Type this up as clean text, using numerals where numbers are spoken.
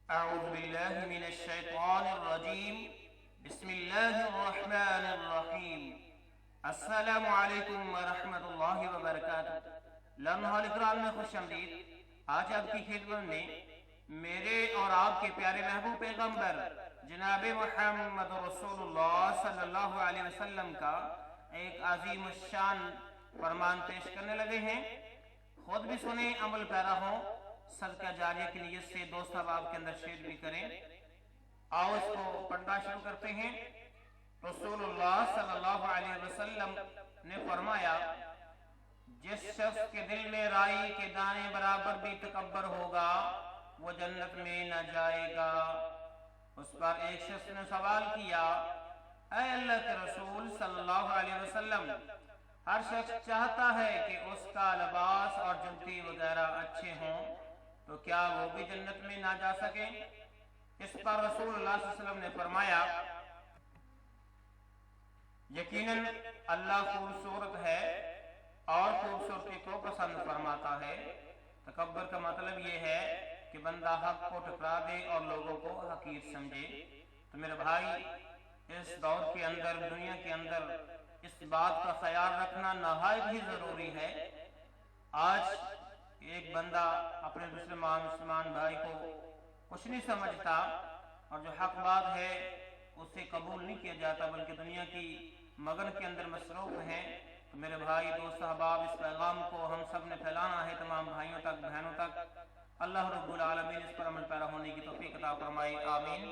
أعوذ بالله من الشيطان الرجيم. بسم الله الرحمن الرحيم. السلام علیکم ورحمۃ اللہ وبرکاتہ. لمحہ الاقران میں خوش آمدید. آج آپ کی خدمت میں میرے اور آپ کے پیارے محبوب پیغمبر جناب محمد رسول اللہ صلی اللہ علیہ وسلم کا ایک عظیم الشان فرمان پیش کرنے لگے ہیں. خود بھی سنیں، عمل پیرا ہوں، صدقہ جاریہ کی نیت سے دوست احباب کے اندر شیئر بھی کریں. آؤ اس کو پڑھنا شروع کرتے ہیں. رسول اللہ صلی اللہ علیہ وسلم نے فرمایا، جس شخص کے دل میں رائی کے دانے برابر بھی تکبر ہوگا وہ جنت میں نہ جائے گا. اس پر ایک شخص نے سوال کیا، اے اللہ کے رسول صلی اللہ علیہ وسلم، ہر شخص چاہتا ہے کہ اس کا لباس اور جوتی وغیرہ اچھے ہوں، تو کیا وہ بھی جنت میں نہ جا سکے؟ اس پر رسول اللہ صلی اللہ علیہ وسلم نے فرمایا، یقیناً اللہ خوبصورت ہے اور خوبصورتی کو پسند فرماتا ہے. تکبر کا مطلب یہ ہے کہ بندہ حق کو ٹکرا دے اور لوگوں کو حقیر سمجھے. تو میرے بھائی، اس دور کے اندر، دنیا کے اندر اس بات کا خیال رکھنا نہایت ہی ضروری ہے. آج ایک بندہ اپنے دوسرے مسلمان بھائی کو کچھ نہیں سمجھتا اور جو حق بات ہے اسے قبول نہیں کیا جاتا، بلکہ دنیا کی مگن کے اندر مصروف ہیں. تو میرے بھائی، دوست احباب، اس پیغام کو ہم سب نے پھیلانا ہے تمام بھائیوں تک، بہنوں تک. اللہ رب العالمین اس پر عمل پیرا ہونے کی توفیق عطا فرمائے. آمین.